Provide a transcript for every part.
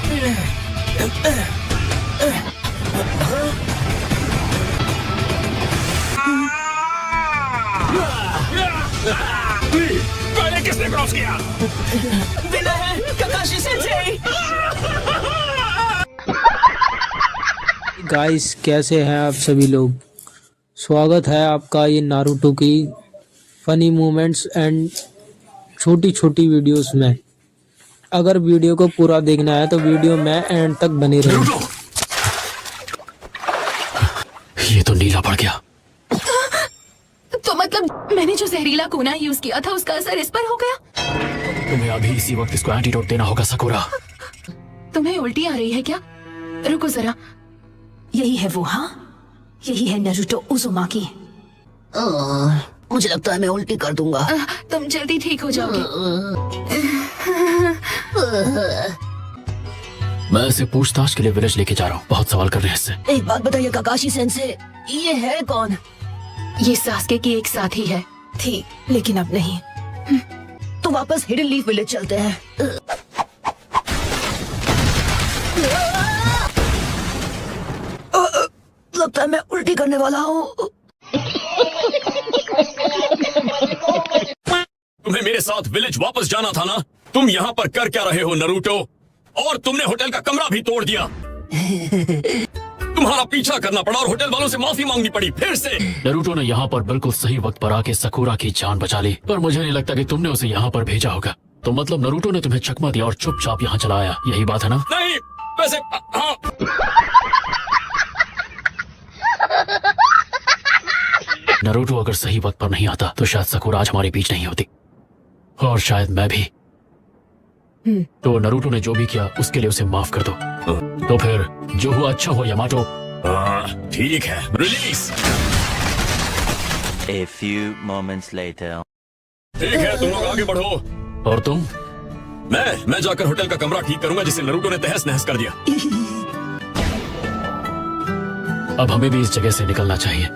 पहले किसने क्रॉस किया? विनय है, काकाशी सेंसेई। गाइस कैसे हैं आप सभी लोग। स्वागत है आपका ये नारुतो की फनी मोमेंट्स एंड छोटी छोटी वीडियोस में। अगर वीडियो को पूरा देखना है तो वीडियो में एंड तक बने रहिए। ये तो नीला पड़ गया। तो मतलब मैंने जो जहरीला कोना यूज किया था उसका असर इस पर हो गया? तुम्हें अभी इसी वक्त इसको एंटीडोट देना होगा सकुरा। तुम्हें उल्टी आ रही है क्या? रुको जरा। यही है वो, हाँ यही है नारुतो उज़ुमाकी। मुझे लगता है मैं उल्टी कर दूंगा। तुम जल्दी ठीक हो जाओगे। मैं इसे पूछताछ के लिए विलेज लेके जा रहा हूँ। बहुत सवाल कर रहे हैं इससे। एक बात बताइए काकाशी सेंसेई, ये है कौन? ये सास्के की एक साथी है। थी लेकिन अब नहीं। तो वापस हिडन लीफ विलेज चलते हैं। लगता है मैं उल्टी करने वाला हूँ। तुम्हें मेरे साथ विलेज वापस जाना था ना? तुम यहाँ पर कर क्या रहे हो नारुतो? और तुमने होटल का कमरा भी तोड़ दिया। तुम्हारा पीछा करना पड़ा और होटल वालों से माफी मांगनी पड़ी फिर से। नारुतो ने यहाँ पर बिल्कुल सही वक्त पर आके सकुरा की जान बचा ली, पर मुझे नहीं लगता कि तुमने उसे यहाँ पर भेजा होगा। तो मतलब नारुतो ने तुम्हें चकमा दिया और चुपचाप यहाँ चला आया, यही बात है ना? नहीं वैसे हाँ। नारुतो अगर सही वक्त पर नहीं आता तो शायद सकुरा आज हमारे बीच नहीं होती, और शायद मैं भी। तो नारुतो ने जो भी किया उसके लिए उसे माफ कर दो। तो फिर जो हुआ अच्छा हुआ यामाटो। ठीक है, release. A few moments later. ठीक है, तुम लोग आगे बढ़ो। और तुम? मैं जाकर होटल का कमरा ठीक करूंगा जिसे नारुतो ने तहस नहस कर दिया। अब हमें भी इस जगह से निकलना चाहिए।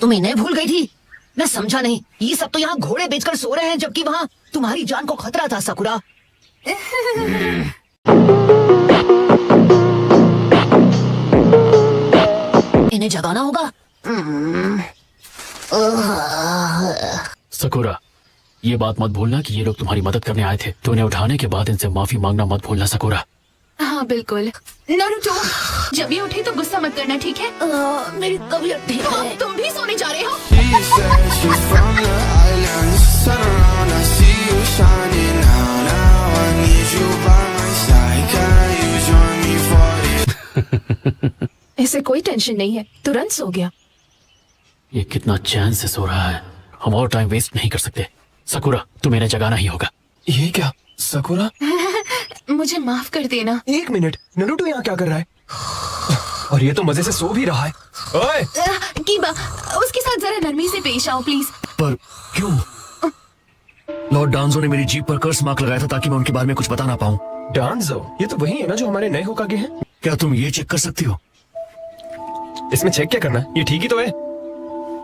तुम इन्हें भूल गई थी? मैं समझा नहीं। ये सब तो यहाँ घोड़े बेचकर सो रहे हैं जबकि वहाँ तुम्हारी जान को खतरा था सकुरा। इन्हें जगाना होगा। सकुरा, ये बात मत भूलना कि ये लोग तुम्हारी मदद करने आए थे। तो उन्हें उठाने के बाद इनसे माफी मांगना मत भूलना सकुरा। हाँ बिल्कुल। नारुतो, जब ये उठी तो गुस्सा मत करना, ठीक है? मेरी तबीयत ठीक है। तुम भी सोने जा रहे हो? She said she's from the islands. Turn around, I see you shining now. Now I need you by my side. Can you join me for this? इसे कोई टेंशन नहीं है, तुरंत सो गया। ये कितना चैन से सो रहा है। हम और टाइम वेस्ट नहीं कर सकते। सकुरा, तुम्हें इन्हें जगाना ही होगा। ये क्या सकुरा? मुझे माफ कर देना। एक मिनट, नारुतो यहाँ क्या कर रहा है? और ये तो मजे से सो भी रहा है। ओए! कीबा, उसके साथ जरा नरमी से पेश आओ प्लीज। पर क्यों? लॉर्ड डांजो ने मेरी जीप पर कर्स मार्क लगाया था ताकि मैं उनके बारे में कुछ बता ना पाऊं। डांजो, ये तो वही है ना जो हमारे नए होकागे हैं? क्या तुम ये चेक कर सकती हो? इसमें चेक क्या करना? ये ठीक ही तो है।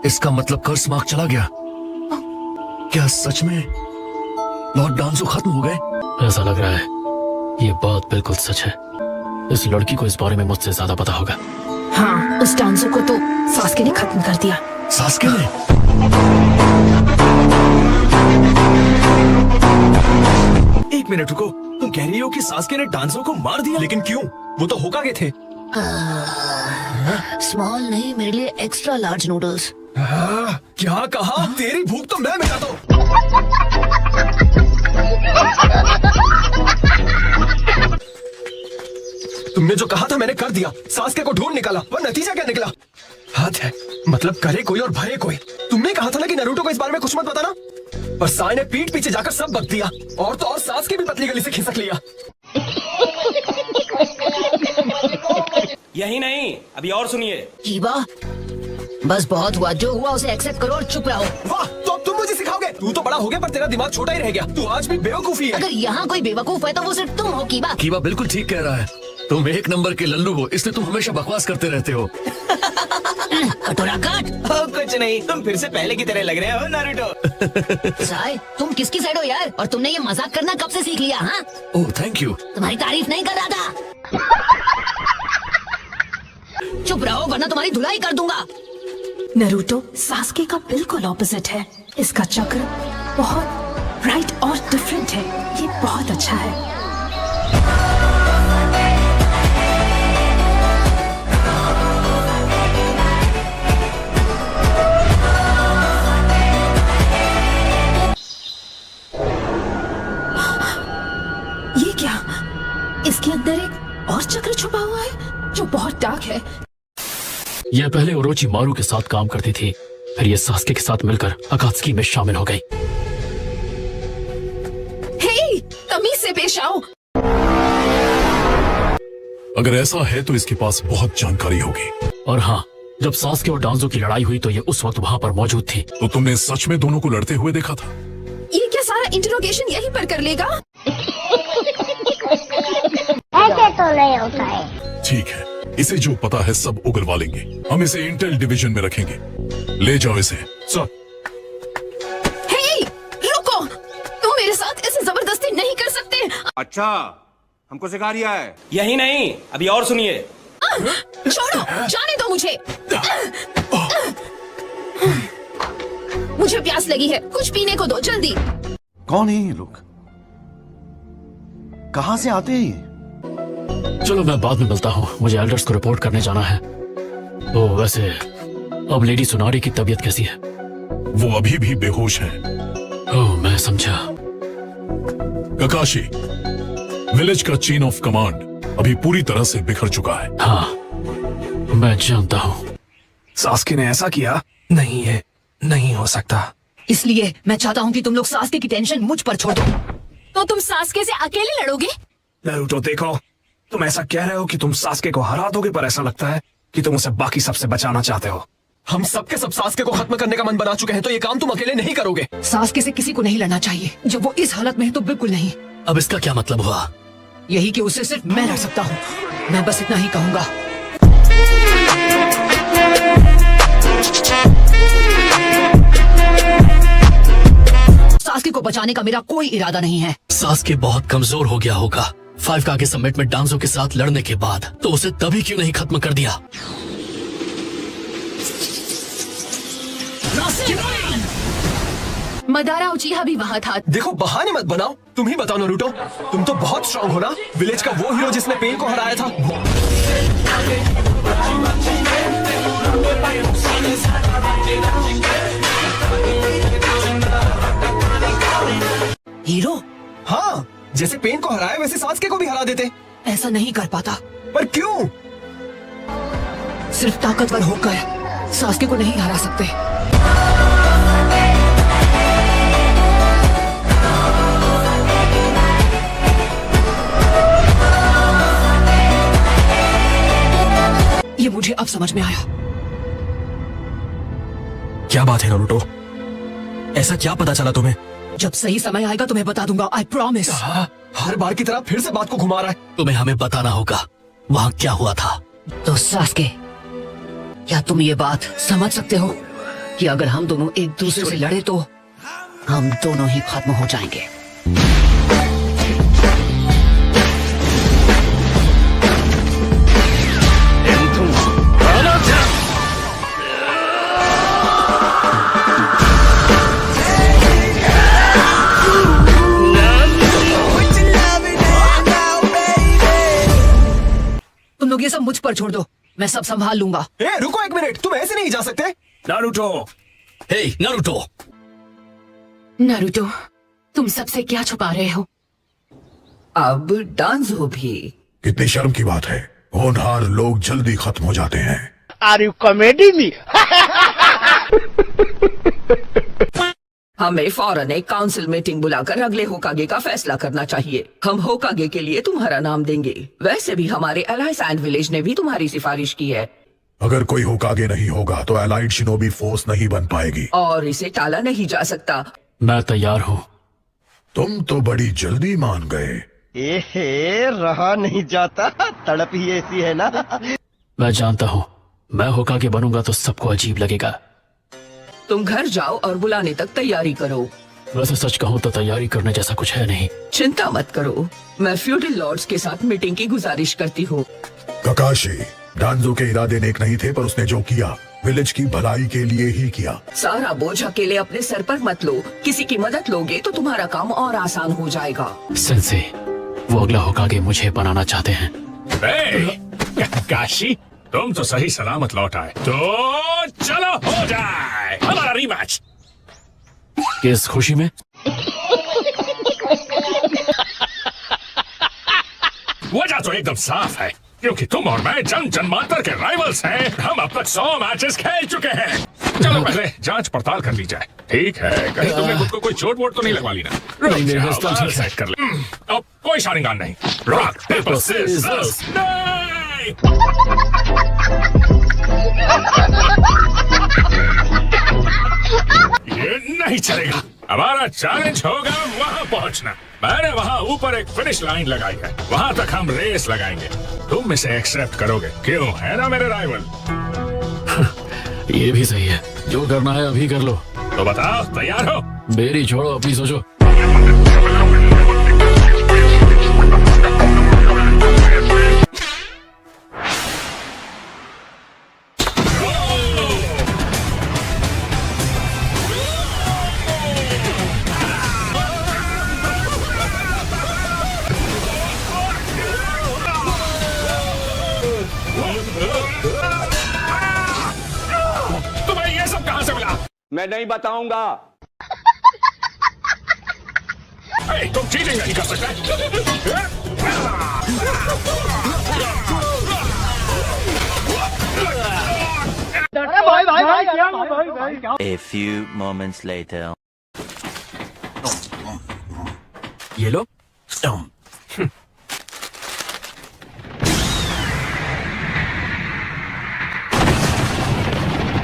इसका मतलब कर्स मार्क चला गया। क्या सच में लॉर्ड डांजो खत्म हो गए? ऐसा लग रहा है ये बात बिल्कुल सच है। इस लड़की को इस बारे में मुझसे ज्यादा पता होगा। हाँ, उस डांसो को तो सास्के ने खत्म कर दिया। सास्के ने? एक मिनट रुको, तुम कह रही हो कि सास्के ने डांसो को मार दिया? लेकिन क्यों? वो तो होकागे थे। स्मॉल नहीं, मेरे लिए एक्स्ट्रा लार्ज नूडल्स। क्या कहा? तेरी भूख तो मैं मिटा दो। तुमने जो कहा था मैंने कर दिया। सास्के को ढूंढ निकाला, पर नतीजा क्या निकला? हद है, मतलब करे कोई और भरे कोई। तुमने कहा था ना कि नारुतो को इस बारे में कुछ मत बताना, पर साई ने पीठ पीछे जाकर सब बक दिया। और तो और सास्के भी पतली गली से खिसक लिया। यही नहीं, अभी और सुनिए। कीबा, बस बहुत हुआ। जो हुआ उसे एक्सेप्ट करो और चुप रहो। वाह, तो अब तुम मुझे सिखाओगे? तू तो बड़ा हो गया पर तेरा दिमाग छोटा ही रह गया। तू आज भी बेवकूफी है। अगर यहाँ कोई बेवकूफ है तो वो सिर्फ तुम हो कीबा। कीबा बिल्कुल ठीक कह रहा है। तुम एक नंबर के लल्लू हो, इसलिए तुम हमेशा बकवास करते रहते हो। कटोरा काट। कुछ नहीं, तुम फिर से पहले की तरह लग रहे हो नारुतो। साय, तुम किसकी साइड हो यार? और तुमने ये मजाक करना कब से सीख लिया? हाँ, ओह थैंक यू। तुम्हारी तारीफ नहीं कर रहा था। चुप रहो वरना तुम्हारी धुलाई कर दूंगा। नरूटो सास्के का बिल्कुल ऑपोजिट है। इसका चक्र बहुत राइट और डिफरेंट है। ये बहुत अच्छा है। ये क्या? इसके अंदर एक और चक्र छुपा हुआ है जो बहुत डार्क है। यह पहले ओरोची मारू के साथ काम करती थी, फिर ये सास्के के साथ मिलकर अकात्सुकी में शामिल हो गई। हे, तमीज से पेश आओ। अगर ऐसा है तो इसके पास बहुत जानकारी होगी। और हाँ, जब सास्के और डांजो की लड़ाई हुई तो ये उस वक्त वहाँ पर मौजूद थी। तो तुमने सच में दोनों को लड़ते हुए देखा था? ये क्या सारा इंटरोगेशन यहीं पर कर लेगा? ऐसे तो नहीं होता है। ठीक है, इसे जो पता है सब उगलवा लेंगे। हम इसे इंटेल डिवीजन में रखेंगे। ले जाओ इसे। सर, हे, रुको! तुम मेरे साथ ऐसे जबरदस्ती नहीं कर सकते। अच्छा, हमको सिखा रिया है। यही नहीं, अभी और सुनिए। छोड़ो, जाने दो मुझे। मुझे प्यास लगी है, कुछ पीने को दो जल्दी। कौन है ये लोग? कहाँ से आते हैं ये? चलो मैं बाद में मिलता हूँ, मुझे एल्डर्स को रिपोर्ट करने जाना है। तो वैसे अब लेडी सुनारी की तबीयत कैसी है? वो अभी भी बेहोश है। ओह मैं समझा। ककाशी, विलेज का चेन ऑफ कमांड अभी पूरी तरह से बिखर चुका है। हाँ मैं जानता हूँ। सास्के ने ऐसा किया? नहीं, है नहीं हो सकता। इसलिए मैं चाहता हूँ कि तुम लोग सास्के की टेंशन मुझ पर छोड़ दो। तो तुम सास्के से अकेले लड़ोगे? नारुतो देखो, तुम ऐसा कह रहे हो कि तुम सास्के को हरा दोगे, पर ऐसा लगता है कि तुम उसे बाकी सबसे बचाना चाहते हो। हम सबके सब सास्के को खत्म करने का मन बना चुके हैं, तो ये काम तुम अकेले नहीं करोगे। सास्के से किसी को नहीं लड़ना चाहिए। जब वो इस हालत में है तो बिल्कुल नहीं। अब इसका क्या मतलब हुआ? यही कि उससे सिर्फ मैं लड़ सकता हूँ। मैं बस इतना ही कहूँगा। सास्के को बचाने का मेरा कोई इरादा नहीं है। सास्के बहुत कमजोर हो गया होगा 5 का के समिट में डांजो के साथ लड़ने के बाद, तो उसे तभी क्यों नहीं खत्म कर दिया? मदारा उचिहा भी वहाँ था। देखो बहाने मत बनाओ, तुम ही बताओ नारुतो, तुम तो बहुत स्ट्रांग हो ना। विलेज का वो हीरो जिसने पेन को हराया था। हीरो? हाँ, जैसे पेन को हराया वैसे सास्के को भी हरा देते। ऐसा नहीं कर पाता। पर क्यों? सिर्फ ताकतवर होकर सास्के को नहीं हरा सकते। ये मुझे अब समझ में आया। क्या बात है नारुतो? ऐसा क्या पता चला तुम्हें? जब सही समय आएगा तुम्हें बता दूंगा, आई प्रॉमिस। हर बार की तरह फिर से बात को घुमा रहा है। तुम्हें हमें बताना होगा वहाँ क्या हुआ था। तो सास्के, क्या तुम ये बात समझ सकते हो कि अगर हम दोनों एक दूसरे से लड़े तो हम दोनों ही खत्म हो जाएंगे? तुम लोग ये सब मुझ पर छोड़ दो, मैं सब संभाल लूंगा। ए, रुको एक मिनट, तुम ऐसे नहीं जा सकते। नारुतो, हे नारुतो। नारुतो, तुम सबसे क्या छुपा रहे हो? अब डांजो भी। कितनी शर्म की बात है, होनहार लोग जल्दी खत्म हो जाते हैं। Are you comedy me? हमें फौरन एक काउंसिल मीटिंग बुलाकर अगले होकागे का फैसला करना चाहिए। हम होकागे के लिए तुम्हारा नाम देंगे। वैसे भी हमारे एलाई सैंड विलेज ने भी तुम्हारी सिफारिश की है। अगर कोई होकागे नहीं होगा तो एलाइड शिनोबी फोर्स नहीं बन पाएगी और इसे टाला नहीं जा सकता। मैं तैयार हूँ। तुम तो बड़ी जल्दी मान गए। रहा नहीं जाता, तड़प ही ऐसी है ना। मैं जानता हूँ मैं होकागे बनूंगा तो सबको अजीब लगेगा। तुम घर जाओ और बुलाने तक तैयारी करो। वैसे सच कहूँ तो तैयारी करने जैसा कुछ है नहीं। चिंता मत करो, मैं फ्यूडल लॉर्ड्स के साथ मीटिंग की गुजारिश करती हूँ। ककाशी, डांजो के इरादे नेक नहीं थे, पर उसने जो किया विलेज की भलाई के लिए ही किया। सारा बोझ अकेले अपने सर पर मत लो, किसी की मदद लोगे तो तुम्हारा काम और आसान हो जाएगा। सेंसे, वो अगला होकागे मुझे बनाना चाहते हैं। काशी, तुम तो सही सलामत लौट आए, तो चलो हो जाए हमारा रीमैच। किस खुशी में? वजह तो एकदम साफ है, क्योंकि तुम और मैं जन्मांतर के राइवल्स हैं। हम अब तक 100 मैचेस खेल चुके हैं। चलो पहले जांच पड़ताल कर ली जाए। ठीक है, कहीं तुमने खुद को कोई चोट वोट तो नहीं लगवा ली ना? नहीं, मेरे हाथ तो ठीक है। सेट कर ले। अब कोई शारिंगान नहीं। Rock paper scissors. ये नहीं चलेगा। हमारा चैलेंज होगा वहाँ पहुँचना। मैंने वहाँ ऊपर एक फिनिश लाइन लगाई है, वहाँ तक हम रेस लगाएंगे। तुम इसे एक्सेप्ट करोगे? क्यों, है ना मेरे राइवल? ये भी सही है, जो करना है अभी कर लो। तो बताओ, तैयार हो? मेरी छोड़ो, अपनी सोचो। तुम्हें ये सब कहाँ से मिला? मैं नहीं बताऊंगा। तुम चीटिंग नहीं कर सकते। A few moments later. ये लो।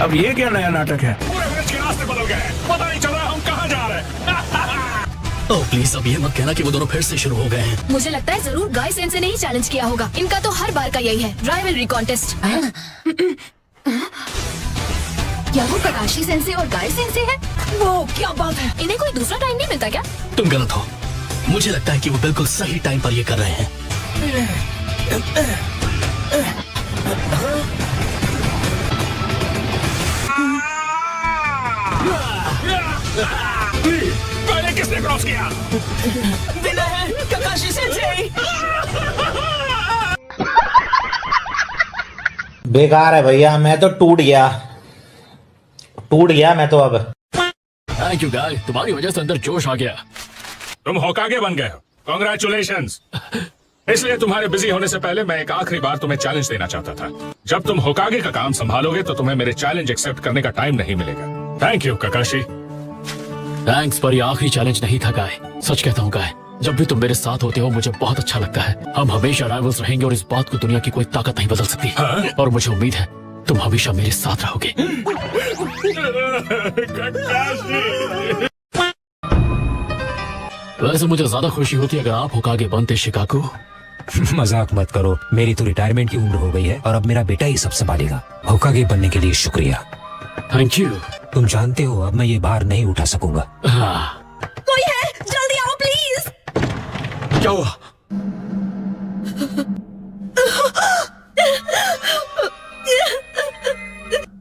अब ये क्या नया नाटक है? पूरे विलेज के रास्ते बदल गए, पता नहीं चल रहा हम कहाँ जा रहे हैं। ओह प्लीज, अब ये मत कहना कि वो दोनों फिर से शुरू हो गए हैं। मुझे लगता है जरूर गाय सेंसे ने ही चैलेंज किया होगा। इनका तो हर बार का यही है, राइवलरी कॉन्टेस्ट। क्या वो ककाशी सेंसे और गाय सेंसे है? वो क्या बात है, इन्हें कोई दूसरा टाइम नहीं मिलता क्या? तुम गलत हो, मुझे लगता है कि वो बिल्कुल सही टाइम पर ये कर रहे हैं। पहले किसने क्रॉस किया? ककाशी सेंसे। बेकार है भैया, मैं तो टूट गया मैं तो अब। थैंक यू गाय, तुम्हारी वजह से अंदर जोश आ गया। तुम होकागे बन गए हो, कांग्रेचुलेशंस। इसलिए तुम्हारे बिजी होने से पहले मैं एक आखिरी बार तुम्हें चैलेंज देना चाहता था। जब तुम होकागे का काम संभालोगे तो तुम्हें मेरे चैलेंज एक्सेप्ट करने का टाइम नहीं मिलेगा। Thank you ककाशी। थैंक्स, पर ये आखिरी चैलेंज नहीं था गाय। सच कहता हूँ गाय, जब भी तुम मेरे साथ होते हो मुझे बहुत अच्छा लगता है। हम हमेशा राइवल्स रहेंगे और इस बात को दुनिया की कोई ताकत नहीं बदल सकती। हाँ? और मुझे उम्मीद है तुम हमेशा मेरे साथ रहोगे। वैसे मुझे ज्यादा खुशी होती अगर आप होकागे बनते शिकागो। मजाक मत करो, मेरी तो रिटायरमेंट की उम्र हो गई है और अब मेरा बेटा ही सब संभालेगा। होकागे बनने के लिए शुक्रिया। Thank you. तुम जानते हो अब मैं ये भार नहीं उठा सकूंगा। हाँ। कोई है, जल्दी आओ प्लीज। क्या हुआ?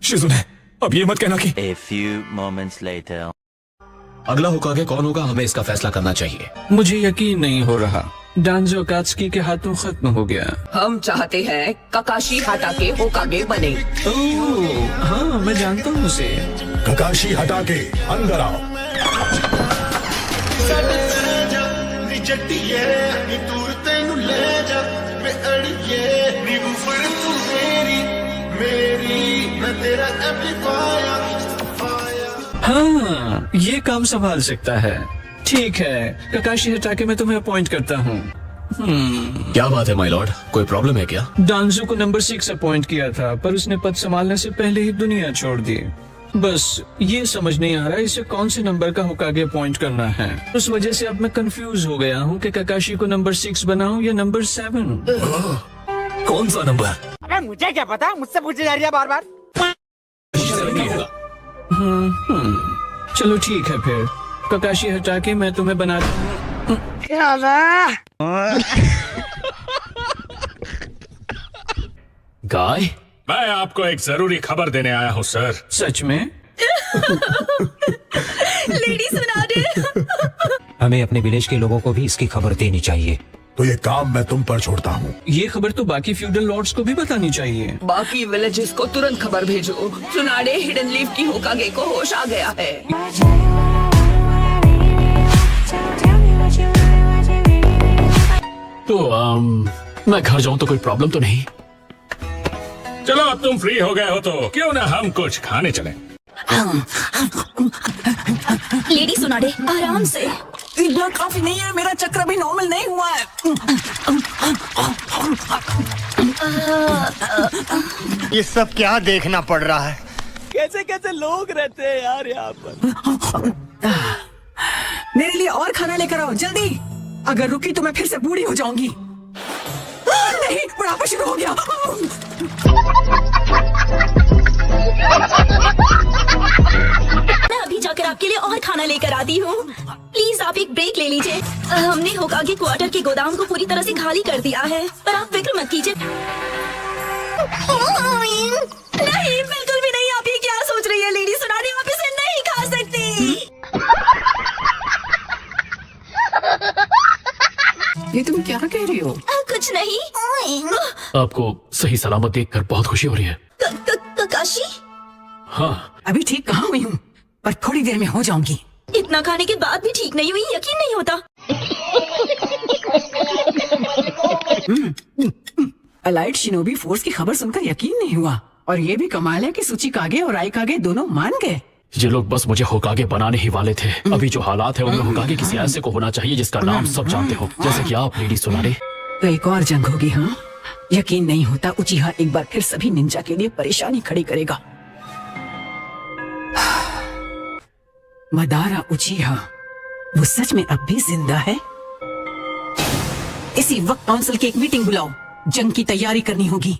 शिजुने, अब ये मत कहना कि। A few moments later. अगला होकागे कौन होगा, हमें इसका फैसला करना चाहिए। मुझे यकीन नहीं हो रहा, डांजो कात्सुकी के हाथों खत्म हो गया। हम चाहते हैं ककाशी हाटाके होकागे बने। ओह हाँ, मैं जानता हूँ उसे। ककाशी हटा के अंदर आओ। हाँ, ये काम संभाल सकता है। ठीक है, ककाशी हटाके मैं तुम्हें अपॉइंट करता हूँ। क्या बात है माय लॉर्ड, कोई प्रॉब्लम है क्या? डांजो को नंबर 6 अपॉइंट किया था, पर उसने पद संभालने से पहले ही दुनिया छोड़ दी। बस ये समझ नहीं आ रहा इसे कौन से नंबर का होकागे अपॉइंट करना है। उस वजह से अब मैं कंफ्यूज हो गया हूँ कि ककाशी को नंबर 6 बनाऊं या नंबर 7। कौन सा नंबर? मुझे क्या पता, मुझसे पूछे जा रही है बार बार। चलो ठीक है फिर, ककाशी हटा के मैं तुम्हें बना गाय, मैं आपको एक जरूरी खबर देने आया हूँ सर। सच में? लेडी सुना दे। हमें अपने विलेज के लोगों को भी इसकी खबर देनी चाहिए। तो ये काम मैं तुम पर छोड़ता हूँ। ये खबर तो बाकी फ्यूडल लॉर्ड्स को भी बतानी चाहिए। बाकी विलेजेस को तुरंत खबर भेजो। सुनाडे हिडन लीफ की होकागे को होश आ गया है। तो मैं घर जाऊं तो कोई प्रॉब्लम तो नहीं? चलो अब तुम फ्री हो गए हो तो क्यों ना हम कुछ खाने चलें। लेडी सुनाडे, आराम से। इतना काफी नहीं है, मेरा चक्र भी नॉर्मल नहीं हुआ है। ये सब क्या देखना पड़ रहा है? कैसे कैसे लोग रहते हैं यार यहाँ पर। मेरे लिए और खाना लेकर आओ जल्दी। अगर रुकी तो मैं फिर से बूढ़ी हो जाऊंगी। नहीं, बुढ़ापा शुरू हो गया। मैं अभी जाकर आपके लिए और खाना लेकर आती हूँ। प्लीज आप एक ब्रेक ले लीजिए। हमने होकागे क्वार्टर के गोदाम को पूरी तरह से खाली कर दिया है, पर आप फिक्र मत कीजिए। नहीं, बिल्कुल भी नहीं। आप ये क्या सोच रही है लेडी सुनाडे? आप इसे नहीं खा सकती। ये तुम क्या कह रही हो? कुछ नहीं। आपको सही सलामत देखकर बहुत खुशी हो रही है। ककाशी, हाँ, अभी ठीक कहाँ हुई हूँ, पर थोड़ी देर में हो जाऊंगी। इतना खाने के बाद भी ठीक नहीं हुई, यकीन नहीं होता। अलाइड शिनोबी फोर्स की खबर सुनकर यकीन नहीं हुआ। और ये भी कमाल है कि सुचिकागे और आइकागे दोनों मान गए। ये लोग बस मुझे होकागे बनाने ही वाले थे। अभी जो हालात है उनमें होकागे किसी ऐसे को होना चाहिए जिसका नाम सब जानते हो, जैसे कि आप लेडी सुनाडे। तो एक और जंग होगी। हाँ, यकीन नहीं होता उचिहा एक बार फिर सभी निंजा के लिए परेशानी खड़ी करेगा। मदारा उचिहा, वो सच में अब भी जिंदा है? इसी वक्त काउंसिल की एक मीटिंग बुलाओ, जंग की तैयारी करनी होगी।